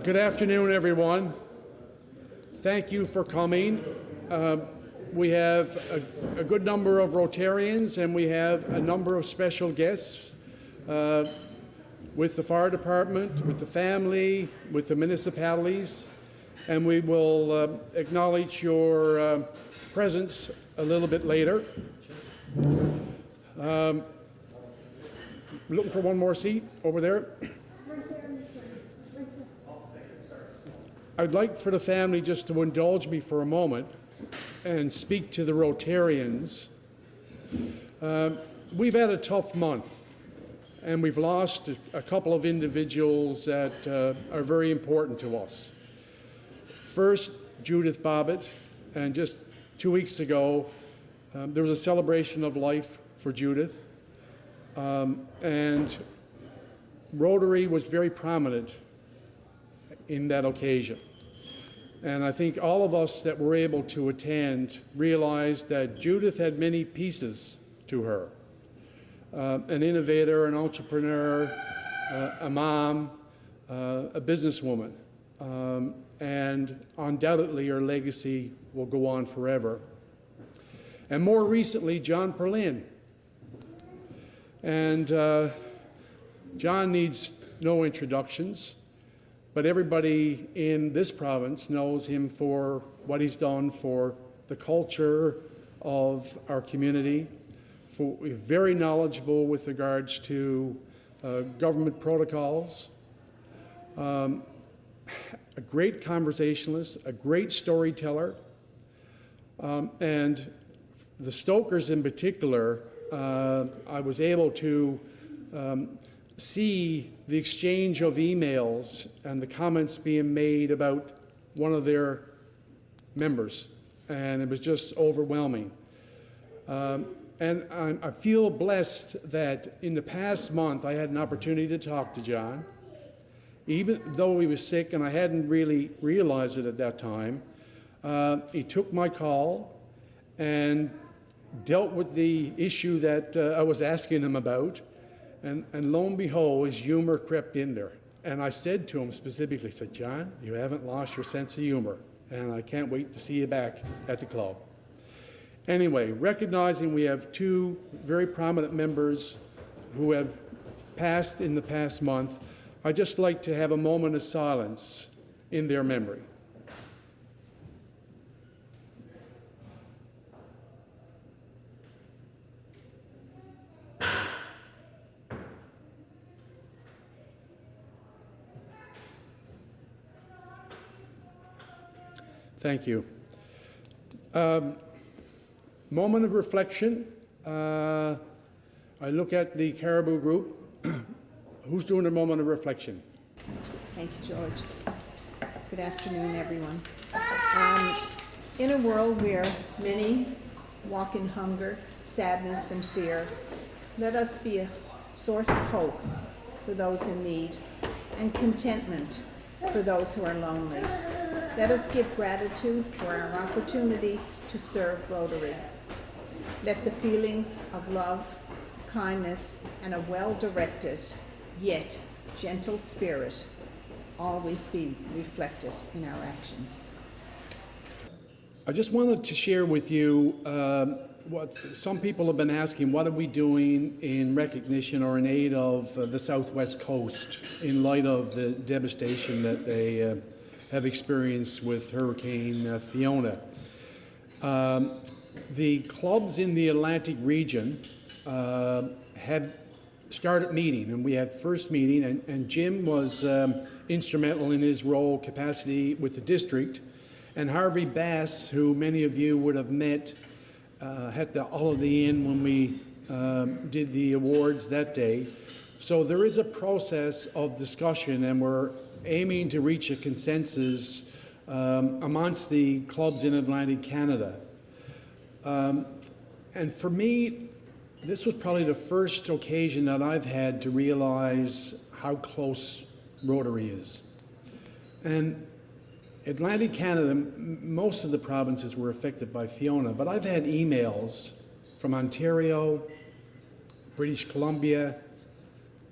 Good afternoon, everyone. Thank you for coming. We have a good number of Rotarians, and we have a number of special guests with the fire department, with the family, with the municipalities, and we will acknowledge your presence a little bit later. Looking for one more seat over there. I'd like for the family just to indulge me for a moment and speak to the Rotarians. We've had a tough month, and we've lost a couple of individuals that are very important to us. First, Judith Bobbitt, and just 2 weeks ago, there was a celebration of life for Judith, and Rotary was very prominent in that occasion. And I think all of us that were able to attend realized that Judith had many pieces to her. An innovator, an entrepreneur, a mom, a businesswoman, and undoubtedly her legacy will go on forever. And more recently, John Perlin. And John needs no introductions, but everybody in this province knows him for what he's done for the culture of our community. Very knowledgeable with regards to government protocols, a great conversationalist, a great storyteller, and the Stokers in particular, I was able to see the exchange of emails and the comments being made about one of their members, and it was just overwhelming. And I feel blessed that in the past month I had an opportunity to talk to John, even though he was sick and I hadn't really realized it at that time. He took my call and dealt with the issue that I was asking him about. And lo and behold, his humor crept in there. And I said to him specifically, I said, John, you haven't lost your sense of humor, and I can't wait to see you back at the club. Anyway, recognizing we have two very prominent members who have passed in the past month, I'd just like to have a moment of silence in their memory. Thank you. Moment of reflection. I look at the Caribou group. Who's doing a moment of reflection? Thank you, George. Good afternoon, everyone. In a world where many walk in hunger, sadness, and fear, let us be a source of hope for those in need and contentment for those who are lonely. Let us give gratitude for our opportunity to serve Rotary. Let the feelings of love, kindness, and a well-directed, yet gentle spirit always be reflected in our actions. I just wanted to share with you what some people have been asking, what are we doing in recognition or in aid of the Southwest Coast in light of the devastation that they have experienced with Hurricane Fiona. The clubs in the Atlantic region had started meeting, and we had first meeting, and Jim was instrumental in his role capacity with the district, and Harvey Bass, who many of you would have met at the Holiday Inn when we did the awards that day. So there is a process of discussion, and we're aiming to reach a consensus amongst the clubs in Atlantic Canada. And for me, this was probably the first occasion that I've had to realize how close Rotary is. And Atlantic Canada, most of the provinces were affected by Fiona, but I've had emails from Ontario, British Columbia,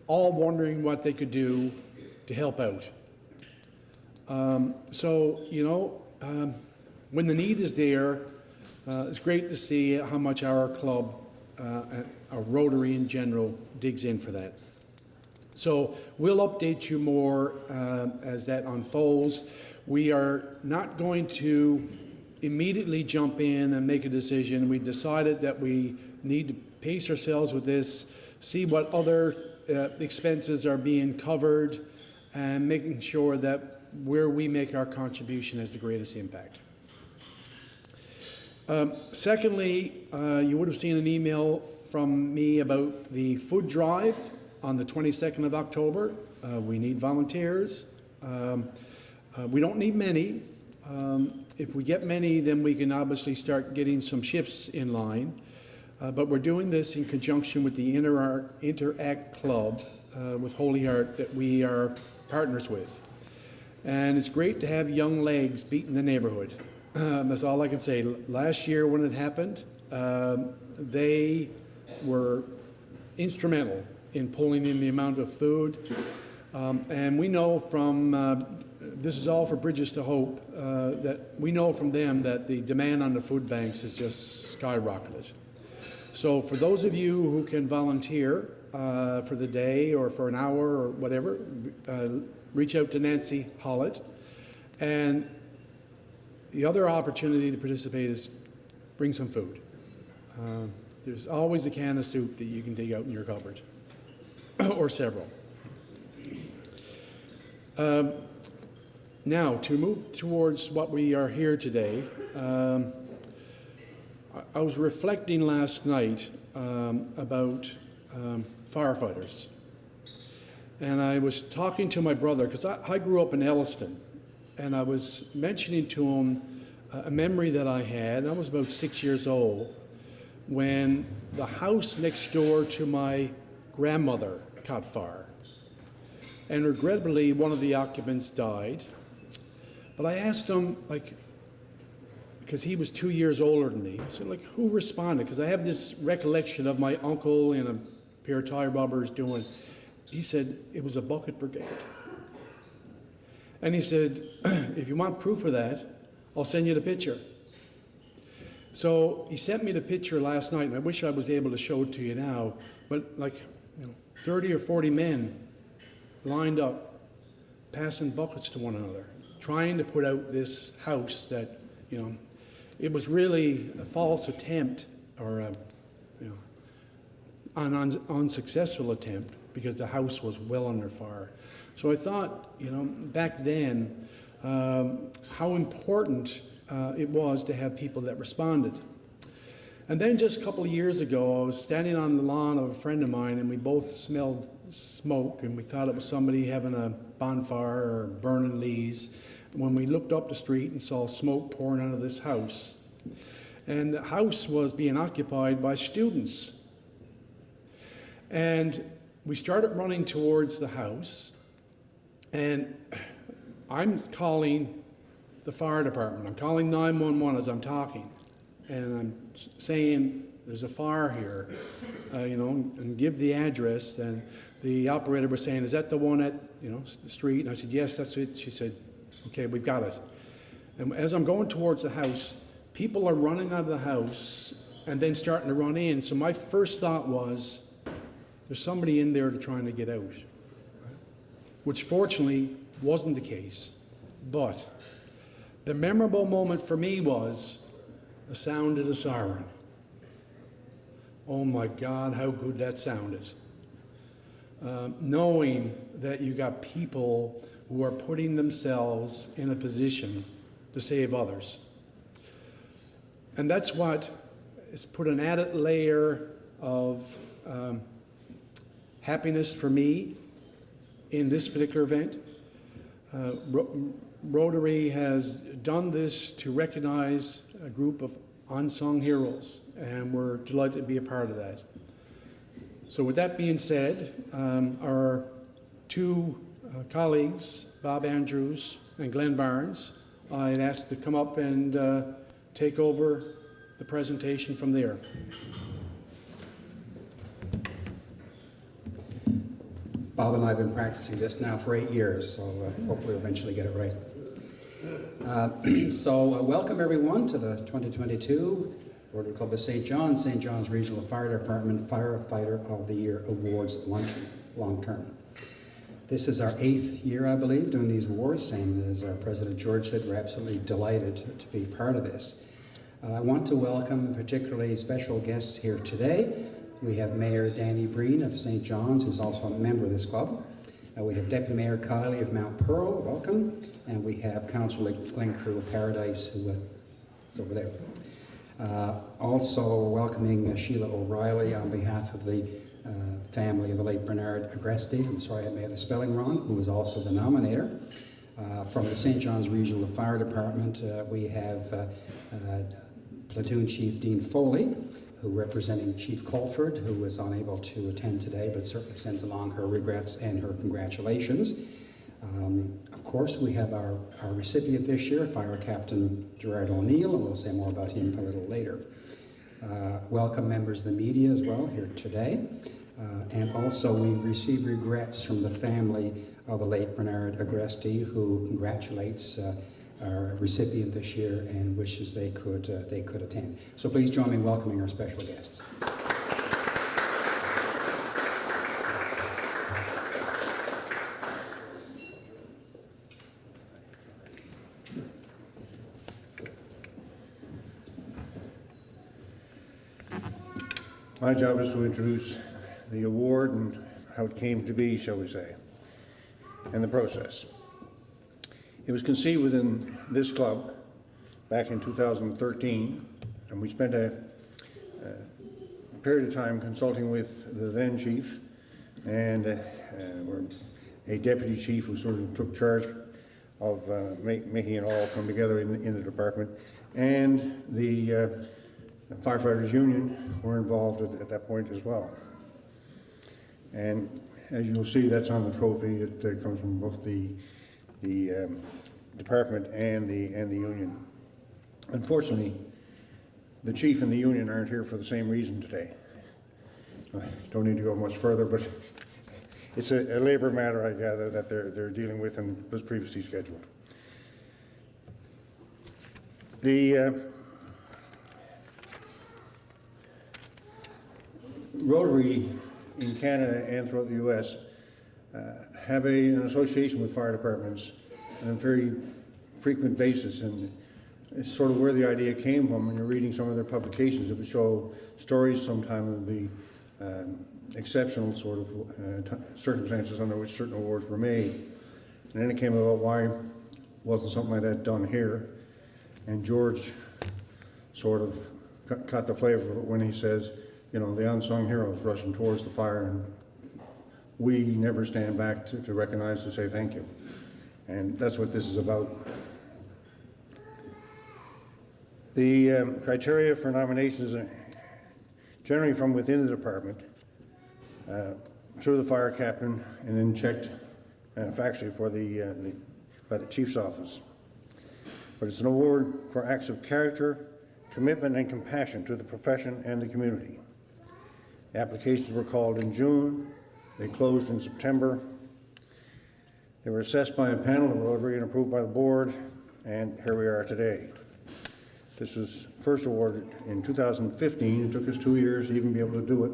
all wondering what they could do to help out. So, when the need is there, it's great to see how much our club, our Rotary in general, digs in for that. So we'll update you more as that unfolds. We are not going to immediately jump in and make a decision. We decided that we need to pace ourselves with this, see what other expenses are being covered, and making sure that where we make our contribution has the greatest impact. Secondly, you would have seen an email from me about the food drive on the 22nd of October. We need volunteers. We don't need many. If we get many, then we can obviously start getting some shifts in line. But we're doing this in conjunction with the Interact Club with Holy Heart that we are partners with. And it's great to have young legs beating the neighborhood. That's all I can say. Last year when it happened, they were instrumental in pulling in the amount of food. And we know from, this is all for Bridges to Hope, that we know from them that the demand on the food banks has just skyrocketed. So for those of you who can volunteer for the day or for an hour or whatever, reach out to Nancy Hollett. And the other opportunity to participate is bring some food. There's always a can of soup that you can dig out in your cupboard, or several. Now, to move towards what we are here today, I was reflecting last night about firefighters. And I was talking to my brother, because I grew up in Elliston, and I was mentioning to him a memory that I had. I was about 6 years old when the house next door to my grandmother caught fire. And regrettably, one of the occupants died. But I asked him, because he was 2 years older than me, I said, who responded? Because I have this recollection of my uncle and a pair of tie rubbers doing. He said, it was a bucket brigade. And he said, if you want proof of that, I'll send you the picture. So he sent me the picture last night, and I wish I was able to show it to you now, but 30 or 40 men lined up, passing buckets to one another, trying to put out this house that, it was really a false attempt, or an unsuccessful attempt, because the house was well under fire. So I thought, back then, how important it was to have people that responded. And then just a couple of years ago, I was standing on the lawn of a friend of mine, and we both smelled smoke, and we thought it was somebody having a bonfire or burning leaves. When we looked up the street and saw smoke pouring out of this house. And the house was being occupied by students. And we started running towards the house, and I'm calling the fire department. I'm calling 911 as I'm talking, and I'm saying there's a fire here, and give the address. And the operator was saying, is that the one at the street? And I said, yes, that's it. She said, okay, we've got it. And as I'm going towards the house, people are running out of the house and then starting to run in. So my first thought was, there's somebody in there trying to get out, which fortunately wasn't the case. But the memorable moment for me was the sound of the siren. Oh my God, how good that sounded. Knowing that you got people who are putting themselves in a position to save others. And that's what has put an added layer of happiness for me in this particular event. Rotary has done this to recognize a group of unsung heroes, and we're delighted to be a part of that. So with that being said, our two colleagues, Bob Andrews and Glenn Barnes, I'd asked to come up and take over the presentation from there. Bob and I have been practicing this now for 8 years, so hopefully we'll eventually get it right. Welcome everyone to the 2022 Rotary Club of St. John's Regional Fire Department Firefighter of the Year Awards luncheon, long term. This is our 8th year, I believe, doing these awards. Same as our President George said, we're absolutely delighted to be part of this. I want to welcome particularly special guests here today. We have Mayor Danny Breen of St. John's, who's also a member of this club. We have Deputy Mayor Kiley of Mount Pearl, welcome. And we have Councillor Glenn Crew of Paradise, who is over there. Also welcoming Sheila O'Reilly on behalf of the family of the late Bernard Agresti. I'm sorry I made the spelling wrong, who was also the nominator. From the St. John's Regional Fire Department, we have Platoon Chief Dean Foley, who representing Chief Colford, who was unable to attend today, but certainly sends along her regrets and her congratulations. Of course, we have our recipient this year, Fire Captain Gerard O'Neill, and we'll say more about him a little later. Welcome members of the media as well here today. And also we receive regrets from the family of the late Bernard Agresti, who congratulates our recipient this year and wishes they could attend. So please join me in welcoming our special guests. My job is to introduce the award and how it came to be, shall we say, and the process. It was conceived within this club back in 2013, and we spent a period of time consulting with the then chief and a deputy chief who sort of took charge of making it all come together in the department, and the Firefighters Union were involved at that point as well. And as you'll see, that's on the trophy. It comes from both the department and the union. Unfortunately, the chief and the union aren't here for the same reason today. I don't need to go much further, but it's a labor matter, I gather, that they're dealing with and was previously scheduled. The Rotary in Canada and throughout the U.S. Have an association with fire departments on a very frequent basis, and it's sort of where the idea came from. When you're reading some of their publications, it would show stories sometimes of the exceptional sort of circumstances under which certain awards were made. And then it came about why wasn't something like that done here, and George sort of caught the flavor of it when he says, you know, the unsung heroes rushing towards the fire, and we never stand back to recognize, to say thank you. And that's what this is about. The criteria for nominations are generally from within the department, through the fire captain, and then checked factually by the chief's office. But it's an award for acts of character, commitment, and compassion to the profession and the community. The applications were called in June. They closed in September. They were assessed by a panel of Rotary and approved by the board, and here we are today. This was first awarded in 2015. It took us 2 years to even be able to do it.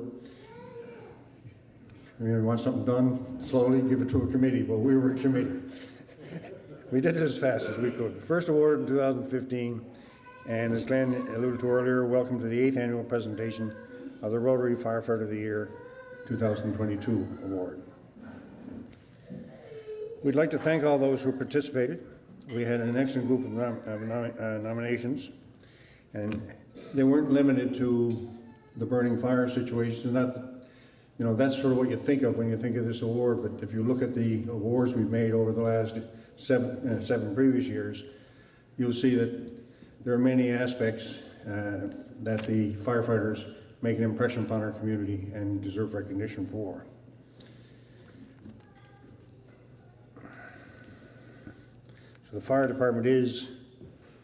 We want something done slowly, give it to a committee. Well, we were a committee. We did it as fast as we could. First awarded in 2015, and as Glenn alluded to earlier, welcome to the 8th annual presentation of the Rotary Firefighter of the Year 2022 award. We'd like to thank all those who participated. We had an excellent group of nominations, and they weren't limited to the burning fire situation. You know, that's sort of what you think of when you think of this award, but if you look at the awards we've made over the last seven previous years, you'll see that there are many aspects that the firefighters make an impression upon our community and deserve recognition for. So the fire department is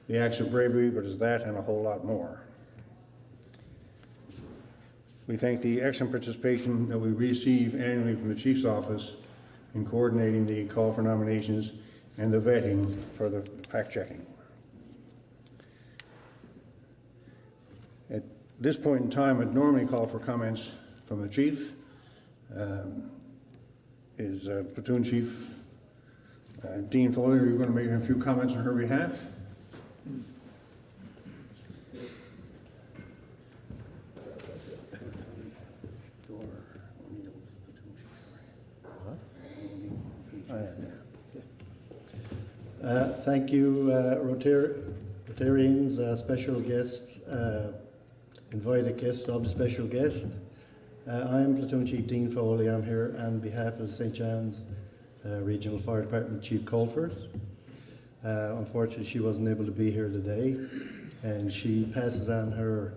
the acts of bravery, but is that and a whole lot more. We thank the excellent participation that we receive annually from the Chief's office in coordinating the call for nominations and the vetting for the fact checking. this point in time, I'd normally call for comments from the chief. Is Platoon Chief Dean Foley, are you going to make a few comments on her behalf? Thank you, Rotarians, special guests, invited guests, special guest. I'm Platoon Chief Dean Foley. I'm here on behalf of the St. John's Regional Fire Department Chief Colford. Unfortunately, she wasn't able to be here today, and she passes on her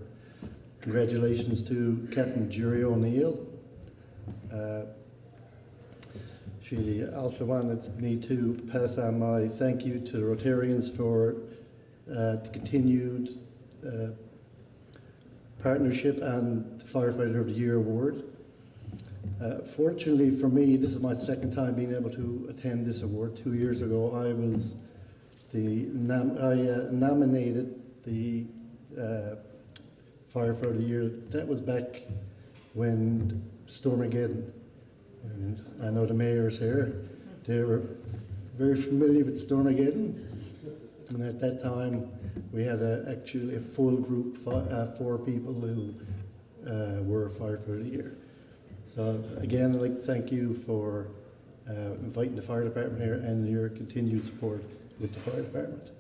congratulations to Captain Jerry O'Neill. She also wanted me to pass on my thank you to the Rotarians for the continued partnership and the Firefighter of the Year award. Fortunately for me, this is my second time being able to attend this award. 2 years ago, I was nominated the Firefighter of the Year. That was back when Stormageddon. And I know the mayor's here. They were very familiar with Stormageddon. And at that time, we had actually a full group, 4 people who were Firefighter of the Year. So again, I'd like to thank you for inviting the fire department here and your continued support with the fire department.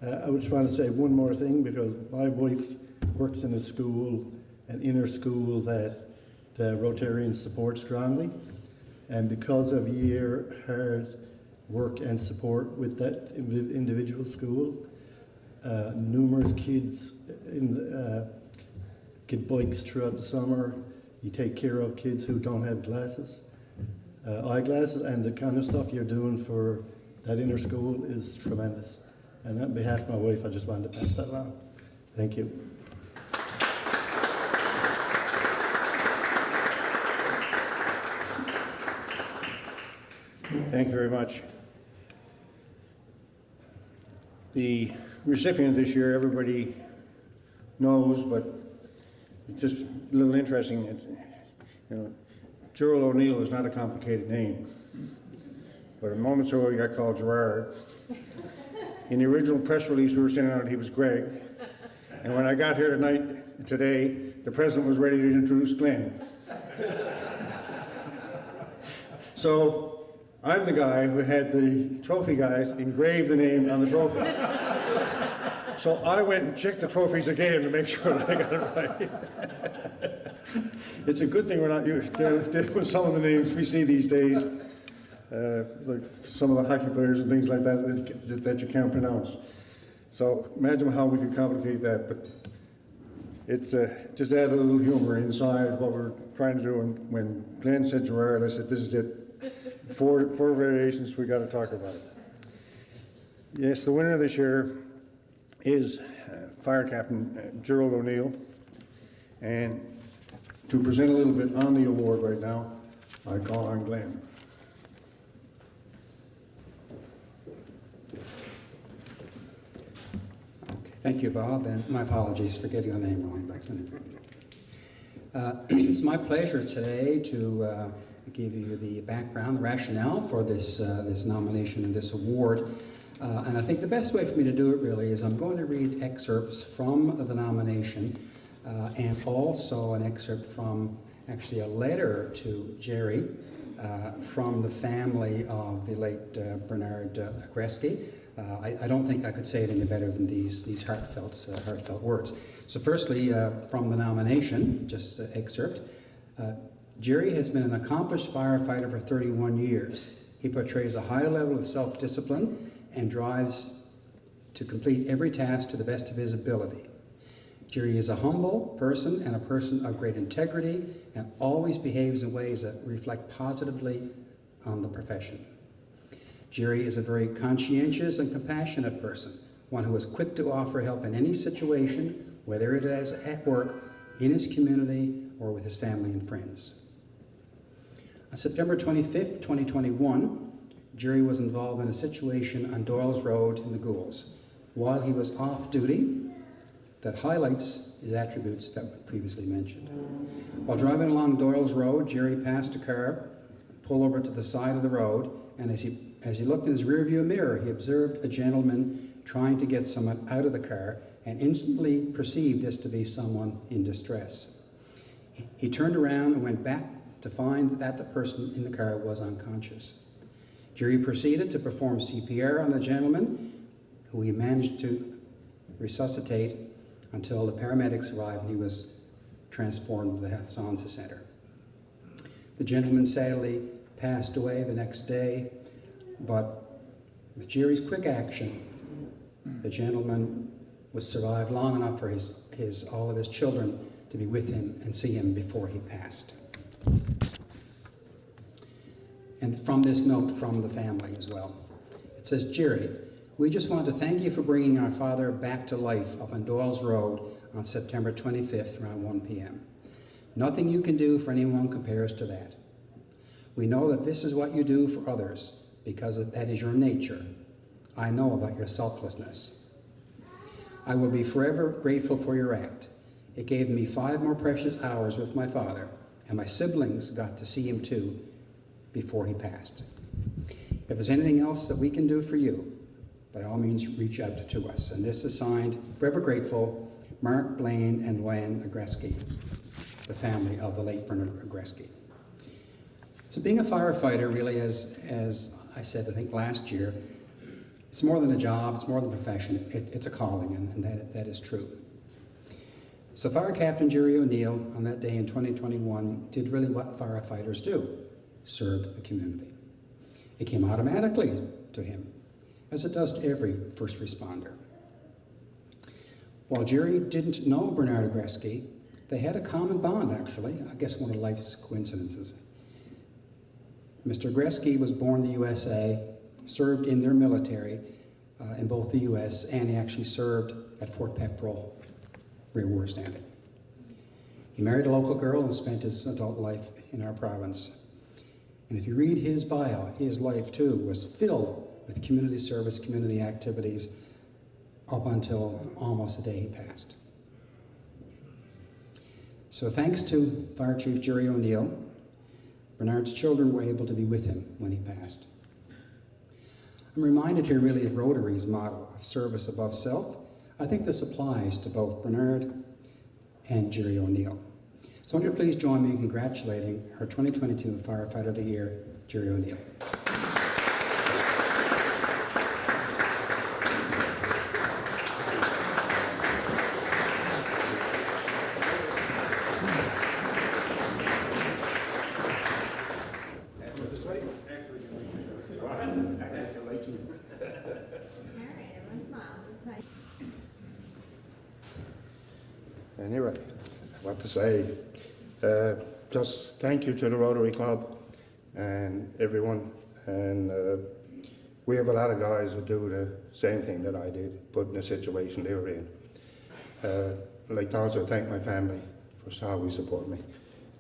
I just want to say one more thing, because my wife works in a school, an inner school that the Rotarians support strongly, and because of year hard work and support with that individual school, numerous kids get bikes throughout the summer. You take care of kids who don't have glasses, eyeglasses, and the kind of stuff you're doing for that inner school is tremendous. And on behalf of my wife, I just wanted to pass that along. Thank you. Thank you very much. The recipient this year, everybody knows, but it's just a little interesting. It's, Gerald O'Neill is not a complicated name, but a moment ago he got called Gerard. In the original press release we were sending out, he was Greg, and when I got here today, the president was ready to introduce Glenn. So I'm the guy who had the trophy guys engrave the name on the trophy. So I went and checked the trophies again to make sure that I got it right. It's a good thing we're not dealing with some of the names we see these days, like some of the hockey players and things like that you can't pronounce. So imagine how we could complicate that, but it's just add a little humor inside what we're trying to do. And when Glenn said Gerard, I said, this is it. Four variations, we got to talk about it. Yes, the winner this year is Fire Captain Gerald O'Neill. And to present a little bit on the award right now, I call on Glenn. Okay, thank you, Bob, and my apologies for getting your name wrong back then. It's my pleasure today to give you the background, the rationale for this nomination and this award. And I think the best way for me to do it really is I'm going to read excerpts from the nomination and also an excerpt from actually a letter to Jerry from the family of the late Bernard Agreski. I don't think I could say it any better than these heartfelt words. So firstly, from the nomination, just an excerpt. Jerry has been an accomplished firefighter for 31 years. He portrays a high level of self-discipline and drives to complete every task to the best of his ability. Jerry is a humble person and a person of great integrity and always behaves in ways that reflect positively on the profession. Jerry is a very conscientious and compassionate person, one who is quick to offer help in any situation, whether it is at work, in his community, or with his family and friends. On September 25th, 2021, Jerry was involved in a situation on Doyle's Road in the Goulds. While he was off duty, that highlights his attributes that were previously mentioned. While driving along Doyle's Road, Jerry passed a car, pulled over to the side of the road, and as he looked in his rearview mirror, he observed a gentleman trying to get someone out of the car and instantly perceived this to be someone in distress. He turned around and went back to find that the person in the car was unconscious. Jerry proceeded to perform CPR on the gentleman, who he managed to resuscitate until the paramedics arrived and he was transported to the Sansa Center. The gentleman sadly passed away the next day, but with Jerry's quick action, the gentleman was survived long enough for all of his children to be with him and see him before he passed. And from this note from the family as well, it says, Jerry, we just want to thank you for bringing our father back to life up on Doyle's Road on September 25th around 1 p.m. Nothing you can do for anyone compares to that. We know that this is what you do for others because that is your nature. I know about your selflessness. I will be forever grateful for your act. It gave me 5 more precious hours with my father, and my siblings got to see him too before he passed. If there's anything else that we can do for you, by all means reach out to us. And this is signed, forever grateful, Mark, Blaine, and Luann Agreski, the family of the late Bernard Agreski. So being a firefighter really, as I said, I think last year, it's more than a job, it's more than a profession, it's a calling, and that is true. So Fire Captain Jerry O'Neill on that day in 2021 did really what firefighters do, serve the community. It came automatically to him, as it does to every first responder. While Jerry didn't know Bernard Agreski, they had a common bond actually, I guess one of life's coincidences. Mr. Agreski was born in the USA, served in their military in both the US, and he actually served at Fort Pepperell, where we were standing. He married a local girl and spent his adult life in our province. And if you read his bio, his life too was filled with community service, community activities, up until almost the day he passed. So thanks to Fire Chief Jerry O'Neill, Bernard's children were able to be with him when he passed. I'm reminded here really of Rotary's motto of service above self. I think this applies to both Bernard and Jerry O'Neill. So won't you please join me in congratulating our 2022 Firefighter of the Year, Jerry O'Neill. Anyway, what to say? Just thank you to the Rotary Club and everyone. And we have a lot of guys who do the same thing that I did, put in the situation they were in. I'd like to also thank my family for how we support me.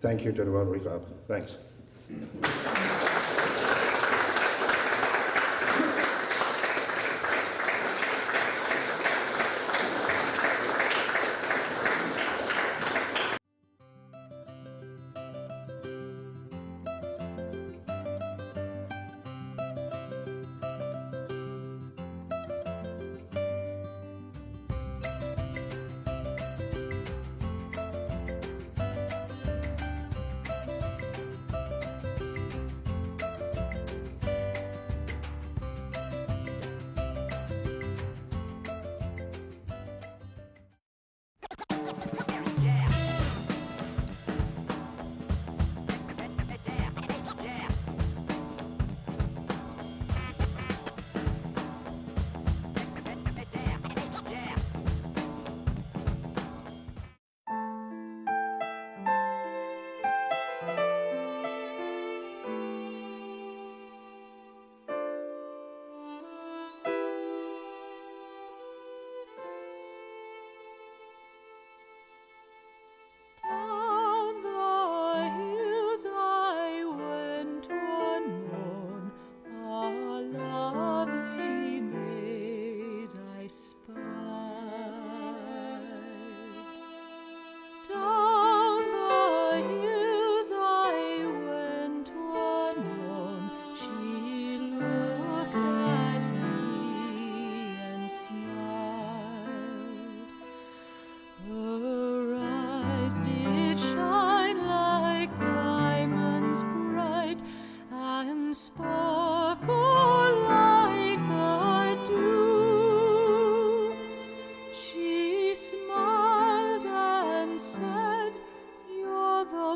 Thank you to the Rotary Club. Thanks.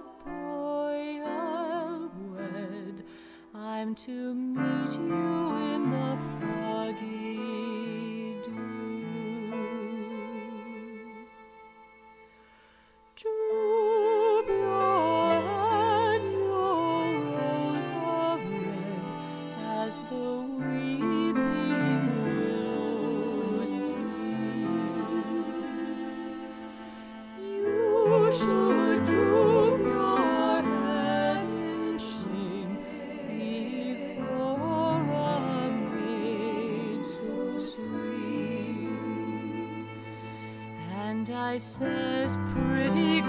the boy I'll wed. I'm to meet you in the foggy dew. Droop your head, your rose of red, as the weeping willows do. You should droop your head in shame before a maid so sweet. And I says, pretty